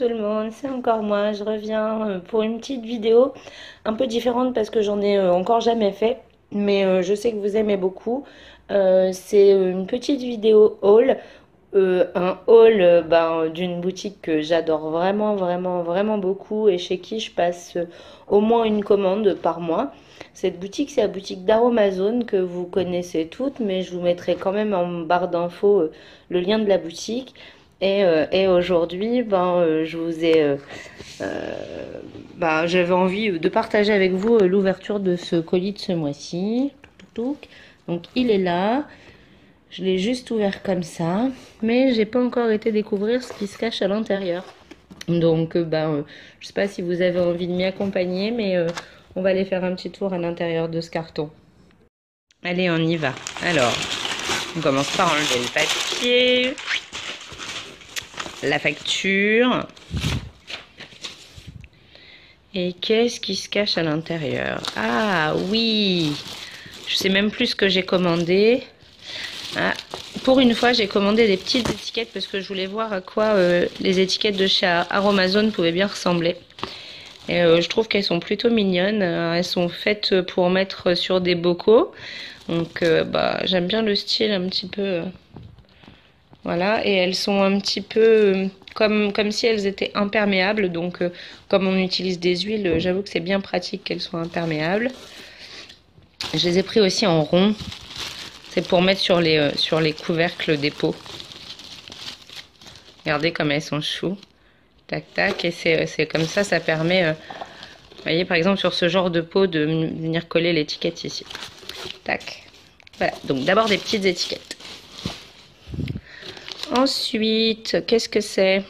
tout le monde, c'est encore moi, je reviens pour une petite vidéo un peu différente parce que j'en ai encore jamais fait, mais je sais que vous aimez beaucoup. C'est une petite vidéo haul, un haul d'une boutique que j'adore vraiment, vraiment, vraiment beaucoup et chez qui je passe au moins une commande par mois. Cette boutique, c'est la boutique d'Aromazone que vous connaissez toutes, mais je vous mettrai quand même en barre d'infos le lien de la boutique. Et aujourd'hui, je vous ai, j'avais envie de partager avec vous l'ouverture de ce colis de ce mois-ci. Donc il est là. Je l'ai juste ouvert comme ça, mais j'ai pas encore été découvrir ce qui se cache à l'intérieur. Donc, je sais pas si vous avez envie de m'y accompagner, mais on va aller faire un petit tour à l'intérieur de ce carton. Allez, on y va. Alors, on commence par enlever le papier, la facture. Et qu'est-ce qui se cache à l'intérieur? Ah oui, je sais même plus ce que j'ai commandé. Ah, pour une fois, j'ai commandé des petites étiquettes parce que je voulais voir à quoi les étiquettes de chez Aromazone pouvaient bien ressembler. Et je trouve qu'elles sont plutôt mignonnes. Elles sont faites pour mettre sur des bocaux. Donc, j'aime bien le style un petit peu. Voilà, et elles sont un petit peu comme si elles étaient imperméables. Donc, comme on utilise des huiles, j'avoue que c'est bien pratique qu'elles soient imperméables. Je les ai pris aussi en rond. C'est pour mettre sur les couvercles des pots. Regardez comme elles sont chou. Tac, tac. Et c'est comme ça, ça permet, vous voyez, par exemple, sur ce genre de pot, de venir coller l'étiquette ici. Tac. Voilà. Donc, d'abord des petites étiquettes. Ensuite, qu'est-ce que c'est?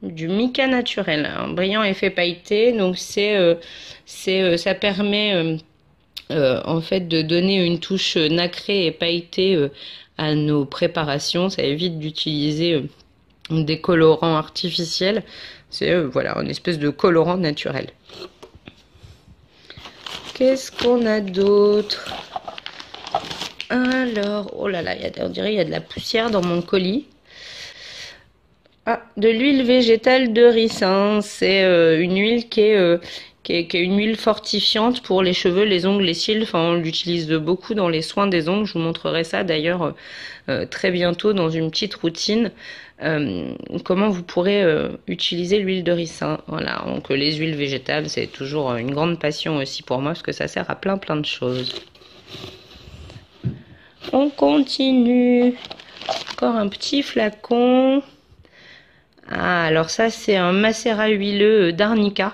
Du mica naturel, un brillant effet pailleté. Donc, ça permet... en fait de donner une touche nacrée et pailletée à nos préparations. Ça évite d'utiliser des colorants artificiels. C'est voilà, une espèce de colorant naturel. Qu'est-ce qu'on a d'autre? Alors, oh là là, on dirait qu'il y a de la poussière dans mon colis. Ah, de l'huile végétale de ricin. C'est une huile qui est une huile fortifiante pour les cheveux, les ongles, les cils. Enfin, on l'utilise beaucoup dans les soins des ongles. Je vous montrerai ça d'ailleurs très bientôt dans une petite routine. Comment vous pourrez utiliser l'huile de ricin. Voilà, donc les huiles végétales, c'est toujours une grande passion aussi pour moi parce que ça sert à plein de choses. On continue. Encore un petit flacon. Ah, alors ça, c'est un macérat huileux d'arnica.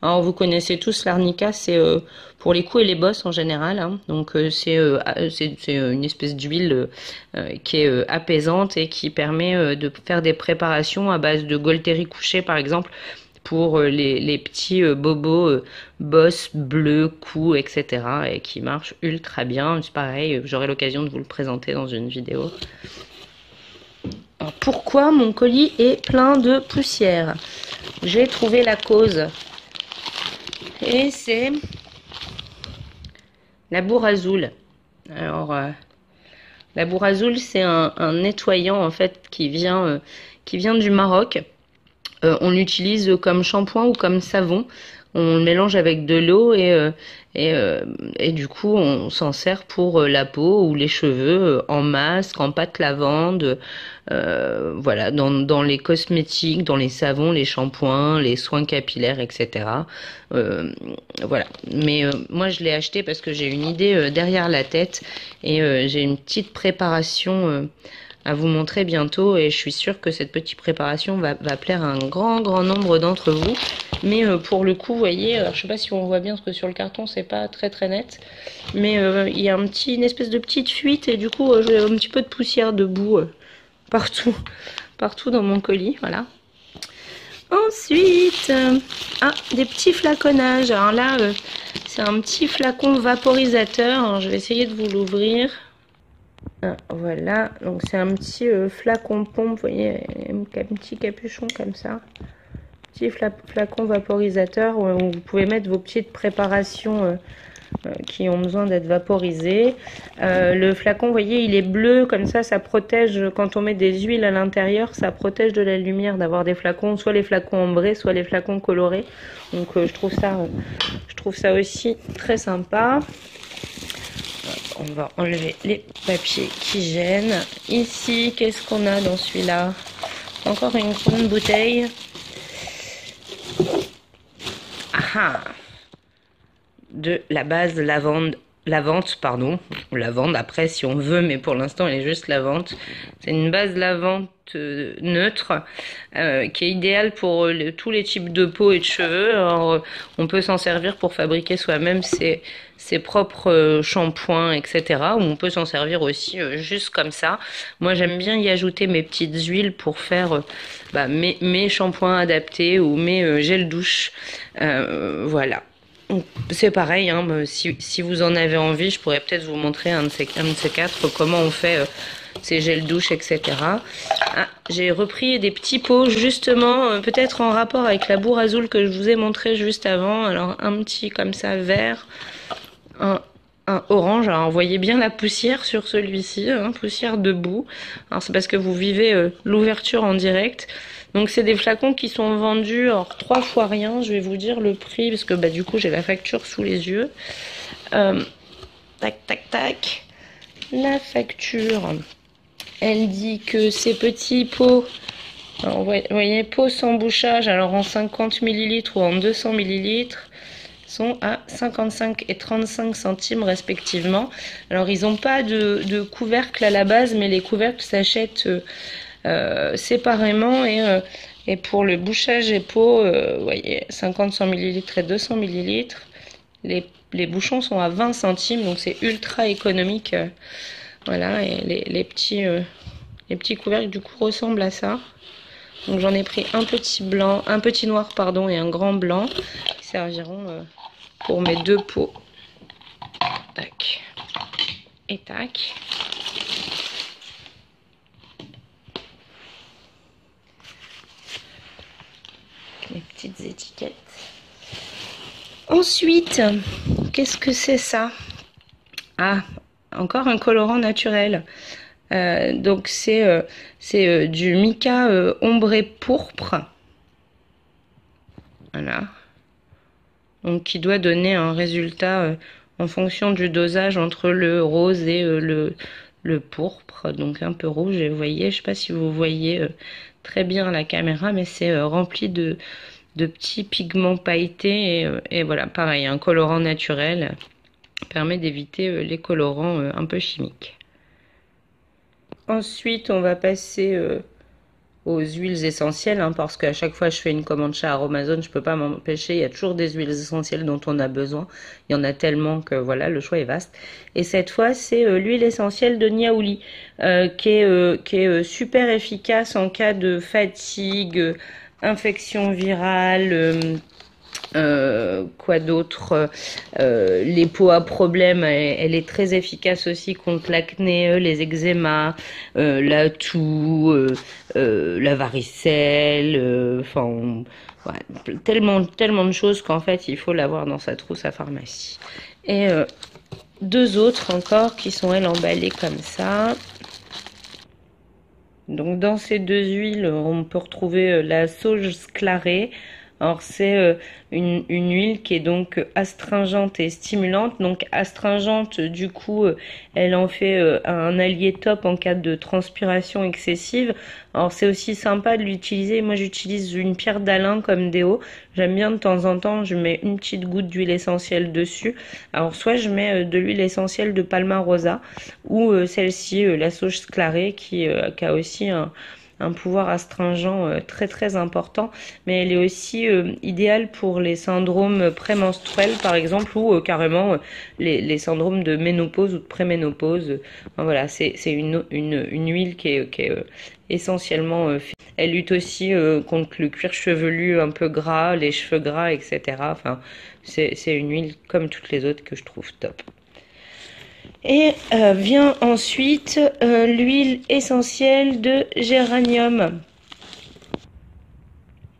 Alors, vous connaissez tous l'arnica, c'est pour les coups et les bosses en général. Hein. Donc, c'est une espèce d'huile qui est apaisante et qui permet de faire des préparations à base de Golteri couché, par exemple, pour les petits bobos, bosses, bleus, coups, etc. et qui marchent ultra bien. C'est pareil, j'aurai l'occasion de vous le présenter dans une vidéo. Alors, pourquoi mon colis est plein de poussière? J'ai trouvé la cause. Et c'est la bourrazoule. Alors, la bourrazoule, c'est un nettoyant en fait qui vient du Maroc. On l'utilise comme shampoing ou comme savon. On le mélange avec de l'eau et du coup on s'en sert pour la peau ou les cheveux en masque, en pâte lavande, voilà, dans les cosmétiques, dans les savons, les shampoings, les soins capillaires, etc. Voilà. Mais moi je l'ai acheté parce que j'ai une idée derrière la tête et j'ai une petite préparation à vous montrer bientôt et je suis sûre que cette petite préparation va plaire à un grand nombre d'entre vous. Mais pour le coup, vous voyez, alors je sais pas si on voit bien parce que sur le carton c'est pas très net, mais il y a une espèce de petite fuite et du coup j'ai un petit peu de poussière de boue partout dans mon colis, voilà. Ensuite, des petits flaconnages. Alors là, c'est un petit flacon vaporisateur. Alors, je vais essayer de vous l'ouvrir. Ah, voilà, donc c'est un petit flacon pompe, vous voyez, un petit capuchon comme ça. Petit flacon vaporisateur où vous pouvez mettre vos petites préparations qui ont besoin d'être vaporisés. Le flacon, vous voyez, il est bleu, comme ça protège, quand on met des huiles à l'intérieur, ça protège de la lumière d'avoir des flacons, soit les flacons ambrés, soit les flacons colorés. Donc je trouve ça aussi très sympa. On va enlever les papiers qui gênent. Ici, qu'est-ce qu'on a dans celui-là? Encore une grande bouteille. Ah, de la base lavante, pardon. Lavande après si on veut, mais pour l'instant elle est juste lavante. C'est une base lavante neutre qui est idéale pour tous les types de peau et de cheveux. Alors, on peut s'en servir pour fabriquer soi-même ses propres shampoings, etc. Ou on peut s'en servir aussi juste comme ça. Moi j'aime bien y ajouter mes petites huiles pour faire mes shampoings adaptés ou mes gels douche. Voilà. C'est pareil, hein, si vous en avez envie, je pourrais peut-être vous montrer un de ces quatre, comment on fait ces gels douche, etc. Ah, j'ai repris des petits pots, justement, peut-être en rapport avec la bourre azul que je vous ai montré juste avant. Alors, un petit comme ça, vert, un orange. Alors, vous voyez bien la poussière sur celui-ci, hein, poussière debout. Alors, c'est parce que vous vivez l'ouverture en direct. Donc c'est des flacons qui sont vendus, alors 3 fois rien, je vais vous dire le prix, parce que du coup j'ai la facture sous les yeux. Tac, tac, tac. La facture, elle dit que ces petits pots, alors, vous voyez, pots sans bouchage, alors en 50 ml ou en 200 ml, sont à 55 et 35 centimes respectivement. Alors ils n'ont pas de couvercle à la base, mais les couvercles s'achètent séparément et pour le bouchage et pot, vous voyez, 50-100 ml et 200 ml, les bouchons sont à 20 centimes, donc c'est ultra économique. Voilà, et les petits couvercles du coup ressemblent à ça. Donc j'en ai pris un petit blanc, un petit noir pardon et un grand blanc qui serviront pour mes 2 pots. Tac et tac. Les petites étiquettes. Ensuite, qu'est-ce que c'est ça? Ah, encore un colorant naturel. Donc c'est du mica ombré pourpre. Voilà. Donc qui doit donner un résultat en fonction du dosage entre le rose et le pourpre. Donc un peu rouge. Et vous voyez, je ne sais pas si vous voyez très bien à la caméra, mais c'est rempli de petits pigments pailletés. Et voilà, pareil, un colorant naturel permet d'éviter les colorants un peu chimiques. Ensuite, on va passer aux huiles essentielles, hein, parce qu'à chaque fois je fais une commande chez Aromazone, je peux pas m'empêcher, il y a toujours des huiles essentielles dont on a besoin. Il y en a tellement que voilà, le choix est vaste. Et cette fois, c'est l'huile essentielle de Niaouli, qui est super efficace en cas de fatigue, infection virale. Quoi d'autre, les peaux à problème, elle est très efficace aussi contre l'acné, les eczémas, la toux, la varicelle, enfin ouais, tellement de choses qu'en fait il faut l'avoir dans sa trousse à pharmacie. Et 2 autres encore qui sont elles emballées comme ça. Donc dans ces 2 huiles on peut retrouver la sauge sclarée. Alors c'est une huile qui est donc astringente et stimulante. Donc astringente, du coup, elle en fait un allié top en cas de transpiration excessive. Alors c'est aussi sympa de l'utiliser. Moi j'utilise une pierre d'Alain comme déo. J'aime bien de temps en temps, je mets une petite goutte d'huile essentielle dessus. Alors soit je mets de l'huile essentielle de Palmarosa ou celle-ci, la sauge sclarée, qui a aussi un pouvoir astringent très très important, mais elle est aussi idéale pour les syndromes prémenstruels par exemple, ou carrément les syndromes de ménopause ou de préménopause. Enfin, voilà, c'est une huile qui est essentiellement elle lutte aussi contre le cuir chevelu un peu gras, les cheveux gras, etc. Enfin, c'est une huile comme toutes les autres que je trouve top. Et vient ensuite l'huile essentielle de géranium.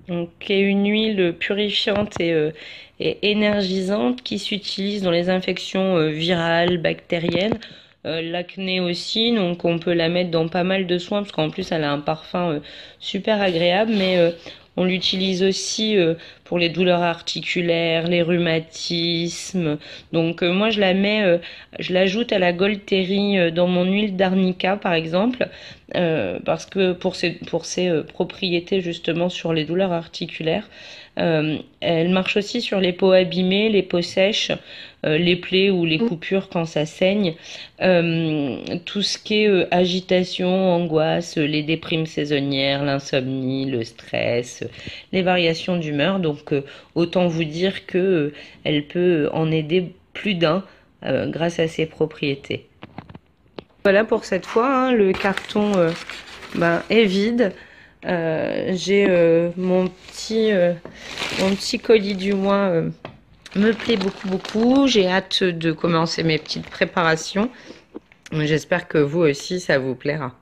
donc, qui est une huile purifiante et énergisante qui s'utilise dans les infections virales, bactériennes. L'acné aussi, donc on peut la mettre dans pas mal de soins parce qu'en plus elle a un parfum super agréable, mais on l'utilise aussi pour les douleurs articulaires, les rhumatismes. Donc moi je l'ajoute à la Golteri dans mon huile d'arnica par exemple, parce que pour ses propriétés justement sur les douleurs articulaires. Elle marche aussi sur les peaux abîmées, les peaux sèches, les plaies ou les coupures quand ça saigne. Tout ce qui est agitation, angoisse, les déprimes saisonnières, l'insomnie, le stress, les variations d'humeur. Donc autant vous dire que elle peut en aider plus d'un grâce à ses propriétés. Voilà pour cette fois, hein, le carton est vide. J'ai mon petit colis du mois me plaît beaucoup. J'ai hâte de commencer mes petites préparations. J'espère que vous aussi ça vous plaira.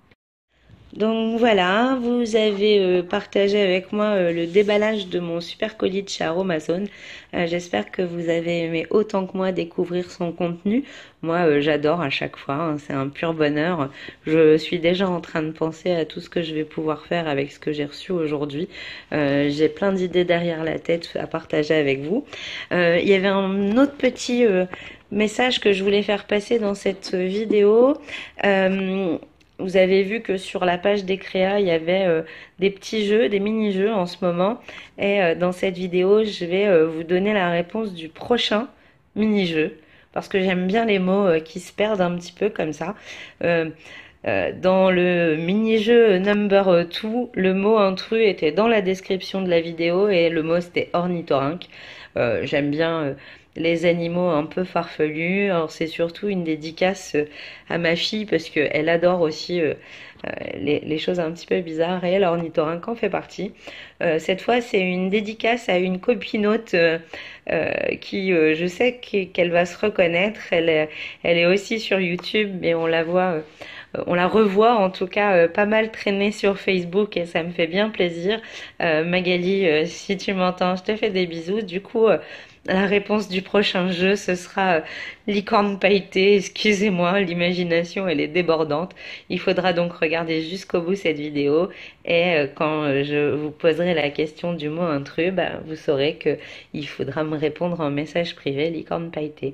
Donc voilà, vous avez partagé avec moi le déballage de mon super colis de chez Aromazone. J'espère que vous avez aimé autant que moi découvrir son contenu. Moi, j'adore à chaque fois, hein, c'est un pur bonheur. Je suis déjà en train de penser à tout ce que je vais pouvoir faire avec ce que j'ai reçu aujourd'hui. J'ai plein d'idées derrière la tête à partager avec vous. Il y avait un autre petit message que je voulais faire passer dans cette vidéo. Vous avez vu que sur la page des créas, il y avait des petits jeux, des mini-jeux en ce moment. Et dans cette vidéo, je vais vous donner la réponse du prochain mini-jeu. Parce que j'aime bien les mots qui se perdent un petit peu comme ça. Dans le mini-jeu Number 2, le mot intrus était dans la description de la vidéo et le mot c'était ornithorynque. J'aime bien les animaux un peu farfelus. Alors c'est surtout une dédicace à ma fille parce qu'elle adore aussi les choses un petit peu bizarres et l'ornithorynque en fait partie. Cette fois c'est une dédicace à une copinote qui je sais qu'elle va se reconnaître. Elle est aussi sur YouTube mais on la voit... on la revoit en tout cas pas mal traîner sur Facebook et ça me fait bien plaisir. Magali, si tu m'entends, je te fais des bisous. Du coup, la réponse du prochain jeu, ce sera licorne pailletée. Excusez-moi, l'imagination, elle est débordante. Il faudra donc regarder jusqu'au bout cette vidéo et quand je vous poserai la question du mot intrus, vous saurez que il faudra me répondre en message privé, licorne pailletée.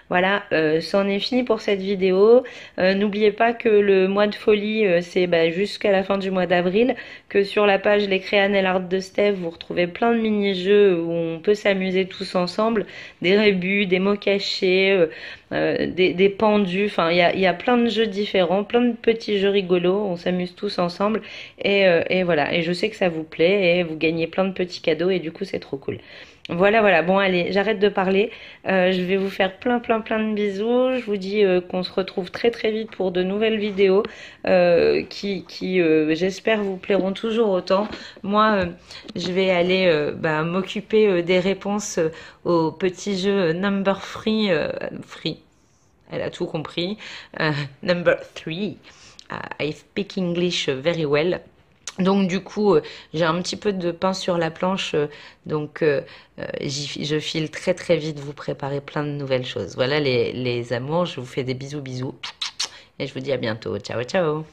Voilà, c'en est fini pour cette vidéo. N'oubliez pas que le mois de folie, c'est jusqu'à la fin du mois d'avril, que sur la page Les Créas Nail Art de Steph, vous retrouvez plein de mini-jeux où on peut s'amuser tous ensemble, des rébus, des mots cachés, des pendus, enfin il y a plein de jeux différents, plein de petits jeux rigolos, on s'amuse tous ensemble et voilà, et je sais que ça vous plaît et vous gagnez plein de petits cadeaux et du coup c'est trop cool. Voilà, bon allez, j'arrête de parler, je vais vous faire plein de bisous, je vous dis qu'on se retrouve très vite pour de nouvelles vidéos qui j'espère vous plairont toujours autant. Moi, je vais aller m'occuper des réponses au petit jeu Number Free, elle a tout compris, Number 3, I speak English very well. Donc du coup, j'ai un petit peu de pain sur la planche, donc je file très vite vous préparer plein de nouvelles choses. Voilà les amours, je vous fais des bisous et je vous dis à bientôt. Ciao.